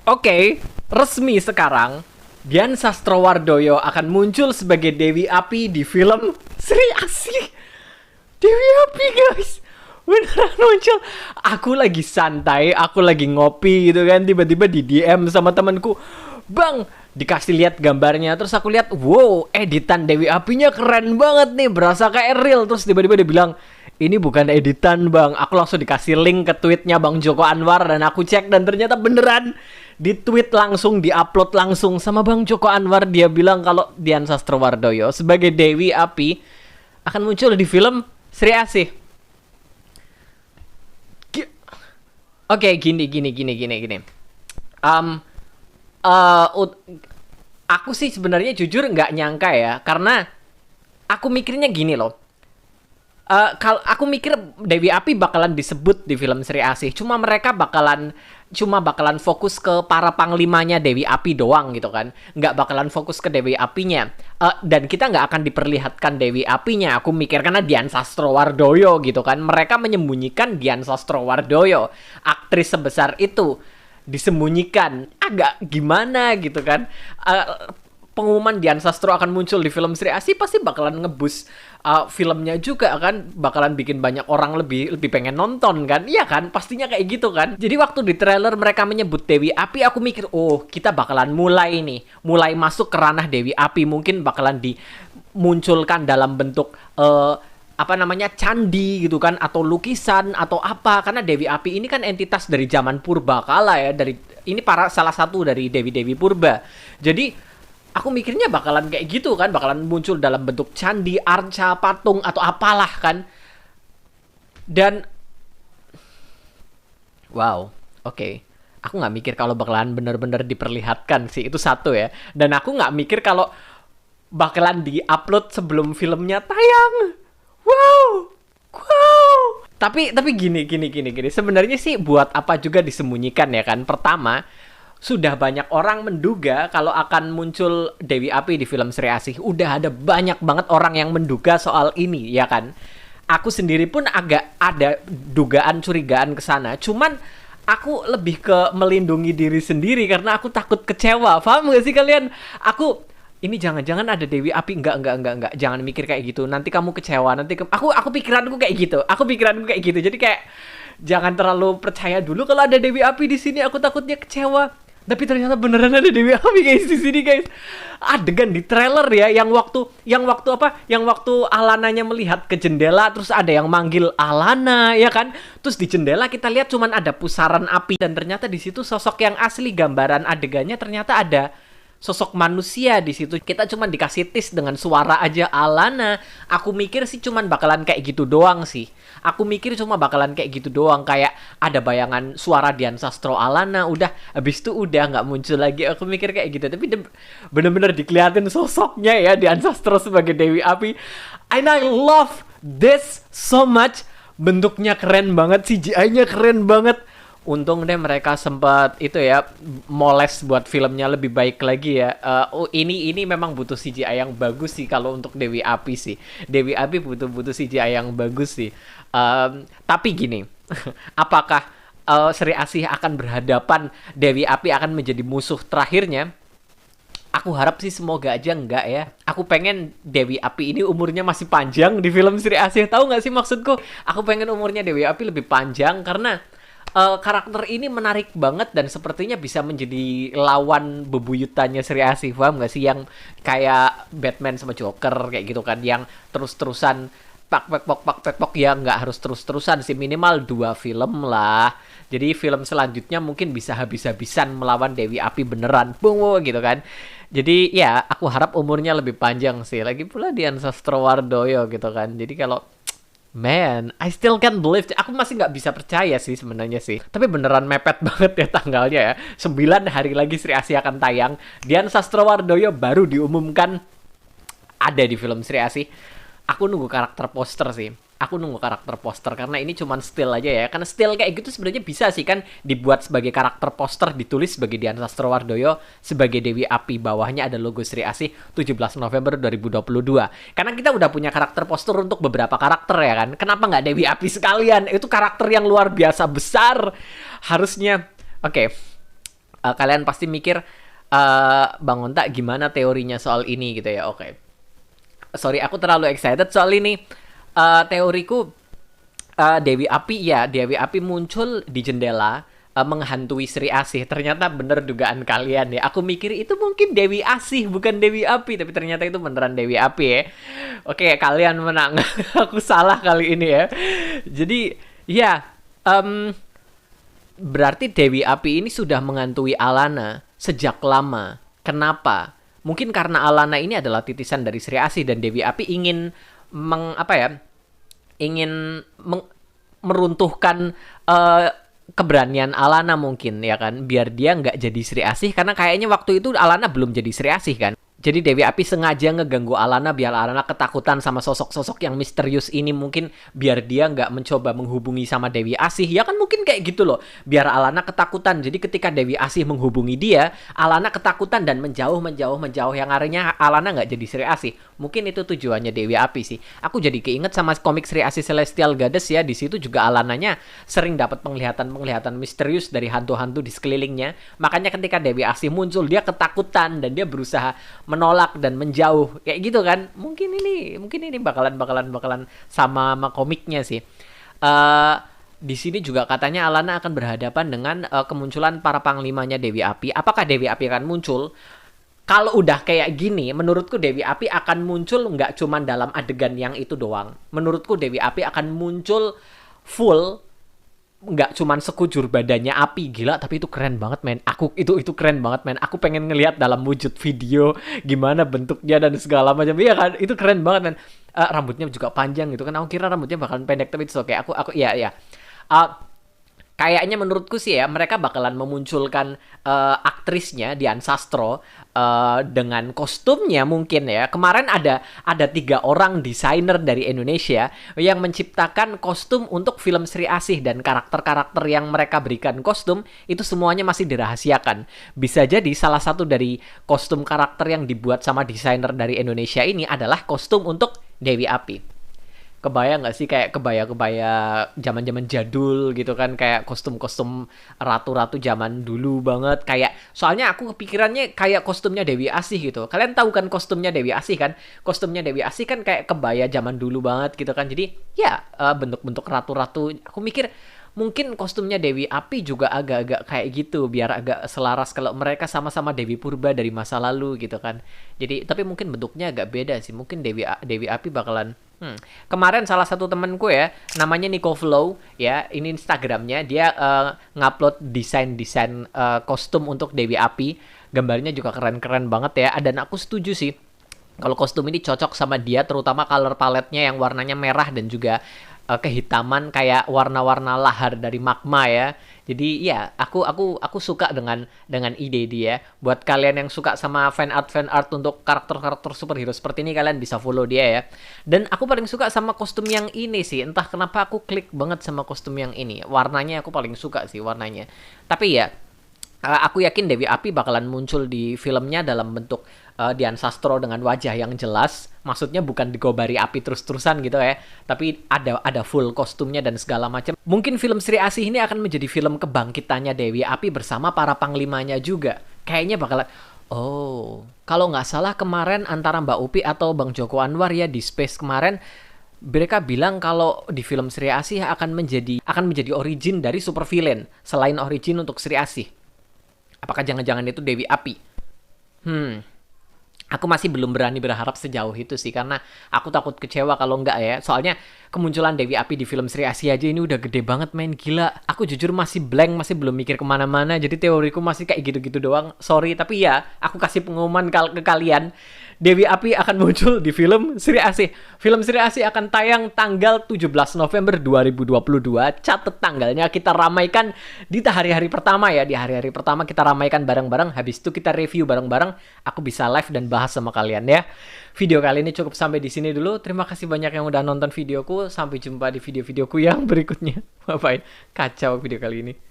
Oke, resmi sekarang Dian Sastrowardoyo akan muncul sebagai Dewi Api di film Sri Asih. Dewi Api guys, beneran muncul. Aku lagi santai, aku lagi ngopi gitu kan, tiba-tiba di DM sama temanku, "Bang, dikasih lihat gambarnya." Terus aku lihat, wow, editan Dewi Apinya keren banget nih, berasa kayak real. Terus tiba-tiba dia bilang, "Ini bukan editan bang." Aku langsung dikasih link ke tweetnya Bang Joko Anwar, dan aku cek dan ternyata beneran di tweet langsung, di-upload langsung sama Bang Joko Anwar. Dia bilang kalau Dian Sastrowardoyo sebagai Dewi Api akan muncul di film Sri Asih. Oke, gini. Um, aku sih sebenarnya jujur nggak nyangka ya, karena aku mikirnya gini loh. Kalau aku mikir Dewi Api bakalan disebut di film Sri Asih, cuma mereka bakalan fokus ke para panglimanya Dewi Api doang gitu kan, nggak bakalan fokus ke Dewi Apinya. Dan kita nggak akan diperlihatkan Dewi Apinya, aku mikir, karena Dian Sastrowardoyo gitu kan. Mereka menyembunyikan Dian Sastrowardoyo, aktris sebesar itu disembunyikan, agak gimana gitu kan. Pengumuman Dian Sastro akan muncul di film Sri Asih pasti bakalan ngebus filmnya juga kan, bakalan bikin banyak orang lebih pengen nonton kan, iya kan, pastinya kayak gitu kan. Jadi waktu di trailer mereka menyebut Dewi Api, aku mikir, oh kita bakalan mulai masuk ke ranah Dewi Api, mungkin bakalan dimunculkan dalam bentuk candi gitu kan, atau lukisan atau apa, karena Dewi Api ini kan entitas dari zaman purba kala ya, ini salah satu dari dewi-dewi purba. Jadi aku mikirnya bakalan kayak gitu kan, bakalan muncul dalam bentuk candi, arca, patung, atau apalah kan. Dan wow, oke. Aku nggak mikir kalau bakalan bener-bener diperlihatkan sih, itu satu ya. Dan aku nggak mikir kalau bakalan di-upload sebelum filmnya tayang. Wow. Tapi gini. Sebenarnya sih buat apa juga disembunyikan ya kan. Pertama, sudah banyak orang menduga kalau akan muncul Dewi Api di film Sri Asih. Udah ada banyak banget orang yang menduga soal ini, ya kan? Aku sendiri pun agak ada dugaan, curigaan ke sana. Cuman aku lebih ke melindungi diri sendiri karena aku takut kecewa. Paham gak sih kalian? Ini jangan-jangan ada Dewi Api. Enggak. Jangan mikir kayak gitu. Nanti kamu kecewa. Aku pikiranku kayak gitu. Jadi kayak jangan terlalu percaya dulu kalau ada Dewi Api di sini. Aku takutnya kecewa. Tapi ternyata beneran ada Dewi Api guys di sini guys. Adegan di trailer ya, yang waktu Alananya melihat ke jendela, terus ada yang manggil Alana ya kan. Terus di jendela kita lihat cuman ada pusaran api, dan ternyata di situ sosok yang asli, gambaran adegannya ternyata ada sosok manusia di situ. Kita cuman dikasih tease dengan suara aja, Alana. Aku mikir sih cuman bakalan kayak gitu doang sih. Kayak ada bayangan suara Dian Sastro Alana, udah, habis itu udah nggak muncul lagi. Aku mikir kayak gitu. Tapi bener-bener dikeliatin sosoknya ya, Dian Sastro sebagai Dewi Api. And I love this so much. Bentuknya keren banget, CGI-nya keren banget. Untung deh mereka sempat itu ya, moles buat filmnya lebih baik lagi ya. Ini memang butuh CGI yang bagus sih kalau untuk Dewi Api sih. Dewi Api butuh CGI yang bagus sih. Tapi gini, apakah Sri Asih akan berhadapan, Dewi Api akan menjadi musuh terakhirnya? Aku harap sih semoga aja enggak ya. Aku pengen Dewi Api ini umurnya masih panjang di film Sri Asih. Tahu nggak sih maksudku? Aku pengen umurnya Dewi Api lebih panjang karena karakter ini menarik banget dan sepertinya bisa menjadi lawan bebuyutannya Sri Asih. Paham gak sih? Yang kayak Batman sama Joker kayak gitu kan, yang terus-terusan pak ya, nggak harus terus-terusan sih, minimal 2 film lah. Jadi film selanjutnya mungkin bisa habis-habisan melawan Dewi Api beneran, boom gitu kan. Jadi ya aku harap umurnya lebih panjang sih. Lagi pula Dian Sastrowardoyo gitu kan. Jadi kalau man, I still can't believe. Aku masih nggak bisa percaya sih sebenarnya sih. Tapi beneran mepet banget ya tanggalnya ya. 9 hari lagi Sri Asih akan tayang. Dian Sastrowardoyo baru diumumkan ada di film Sri Asih. Aku nunggu karakter poster sih. Karena ini cuman still aja ya. Karena still kayak gitu sebenarnya bisa sih kan dibuat sebagai karakter poster, ditulis sebagai Dian Sastrowardoyo sebagai Dewi Api, bawahnya ada logo Sri Asih 17 November 2022. Karena kita udah punya karakter poster untuk beberapa karakter ya kan. Kenapa nggak Dewi Api sekalian? Itu karakter yang luar biasa besar. Harusnya. Oke. Kalian pasti mikir, Bang Onta gimana teorinya soal ini gitu ya. Oke. Sorry, aku terlalu excited soal ini. Teoriku, Dewi Api muncul di jendela, menghantui Sri Asih. Ternyata bener dugaan kalian ya. Aku mikir itu mungkin Dewi Asih bukan Dewi Api, tapi ternyata itu beneran Dewi Api ya. Oke, kalian menang. Aku salah kali ini ya. Jadi ya, em, berarti Dewi Api ini sudah menghantui Alana sejak lama. Kenapa? Mungkin karena Alana ini adalah titisan dari Sri Asih dan Dewi Api ingin apa ya? Ingin meruntuhkan keberanian Alana mungkin ya kan, biar dia nggak jadi Sri Asih, karena kayaknya waktu itu Alana belum jadi Sri Asih kan. Jadi Dewi Api sengaja ngeganggu Alana biar Alana ketakutan sama sosok-sosok yang misterius ini, mungkin biar dia nggak mencoba menghubungi sama Dewi Asih. Ya kan mungkin kayak gitu loh. Biar Alana ketakutan. Jadi ketika Dewi Asih menghubungi dia, Alana ketakutan dan menjauh. Yang artinya Alana nggak jadi Sri Asih. Mungkin itu tujuannya Dewi Api sih. Aku jadi keinget sama komik Sri Asih Celestial Goddess ya. Di situ juga Alananya sering dapat penglihatan misterius dari hantu-hantu di sekelilingnya. Makanya ketika Dewi Asih muncul, dia ketakutan dan dia berusaha menolak dan menjauh kayak gitu kan. Mungkin ini bakalan sama komiknya sih. Di sini juga katanya Alana akan berhadapan dengan kemunculan para panglimanya Dewi Api. Apakah Dewi Api akan muncul? Kalau udah kayak gini, menurutku Dewi Api akan muncul nggak cuma dalam adegan yang itu doang. Menurutku Dewi Api akan muncul full, nggak cuman sekujur badannya api. Gila, tapi itu keren banget men. Itu keren banget men. Aku pengen ngelihat dalam wujud video gimana bentuknya dan segala macam. Iya kan, itu keren banget men. Rambutnya juga panjang gitu kan. Aku kira rambutnya bakalan pendek, tapi itu oke. Aku ya. Kayaknya menurutku sih ya, mereka bakalan memunculkan aktrisnya Dian Sastro dengan kostumnya mungkin ya. Kemarin ada 3 orang desainer dari Indonesia yang menciptakan kostum untuk film Sri Asih, dan karakter-karakter yang mereka berikan kostum itu semuanya masih dirahasiakan. Bisa jadi salah satu dari kostum karakter yang dibuat sama desainer dari Indonesia ini adalah kostum untuk Dewi Api. Kebayang nggak sih kayak kebaya-kebaya zaman-zaman jadul gitu kan, kayak kostum-kostum ratu-ratu zaman dulu banget. Kayak soalnya aku kepikirannya kayak kostumnya Dewi Asih gitu. Kalian tahu kan kostumnya Dewi Asih kan? Kostumnya Dewi Asih kan kayak kebaya zaman dulu banget gitu kan. Jadi ya, bentuk-bentuk ratu-ratu. Aku mikir mungkin kostumnya Dewi Api juga agak-agak kayak gitu, biar agak selaras kalau mereka sama-sama Dewi Purba dari masa lalu gitu kan. Jadi tapi mungkin bentuknya agak beda sih. Mungkin Dewi Api bakalan kemarin salah satu temenku ya, namanya Nico Flow ya, ini Instagramnya, dia ngupload desain kostum untuk Dewi Api. Gambarnya juga keren-keren banget ya. Dan aku setuju sih kalau kostum ini cocok sama dia, terutama color palette-nya yang warnanya merah dan juga kehitaman kayak warna-warna lahar dari magma ya. Jadi ya, aku suka dengan ide dia. Buat kalian yang suka sama fan art untuk karakter-karakter superhero seperti ini, kalian bisa follow dia ya. Dan aku paling suka sama kostum yang ini sih. Entah kenapa aku klik banget sama kostum yang ini. Warnanya aku paling suka sih warnanya. Tapi ya, aku yakin Dewi Api bakalan muncul di filmnya dalam bentuk Dian Sastro dengan wajah yang jelas. Maksudnya bukan digobari api terus-terusan gitu ya, tapi ada full kostumnya dan segala macam. Mungkin film Sri Asih ini akan menjadi film kebangkitannya Dewi Api bersama para panglimanya juga. Kayaknya bakalan, kalau nggak salah kemarin antara Mbak Upi atau Bang Joko Anwar ya di Space kemarin, mereka bilang kalau di film Sri Asih akan menjadi origin dari super villain selain origin untuk Sri Asih. Apakah jangan-jangan itu Dewi Api? Aku masih belum berani berharap sejauh itu sih, karena aku takut kecewa kalau enggak ya. Soalnya kemunculan Dewi Api di film Sri Asih aja ini udah gede banget men, gila. Aku jujur masih blank, masih belum mikir kemana-mana. Jadi teoriku masih kayak gitu-gitu doang. Sorry, tapi ya aku kasih pengumuman ke kalian. Dewi Api akan muncul di film Sri Asih. Film Sri Asih akan tayang tanggal 17 November 2022. Catat tanggalnya, kita ramaikan di hari-hari pertama ya. Di hari-hari pertama kita ramaikan bareng-bareng. Habis itu kita review bareng-bareng. Aku bisa live dan bahas sama kalian ya. Video kali ini cukup sampai di sini dulu. Terima kasih banyak yang udah nonton videoku. Sampai jumpa di video-videoku yang berikutnya. Bye-bye. Kacau video kali ini.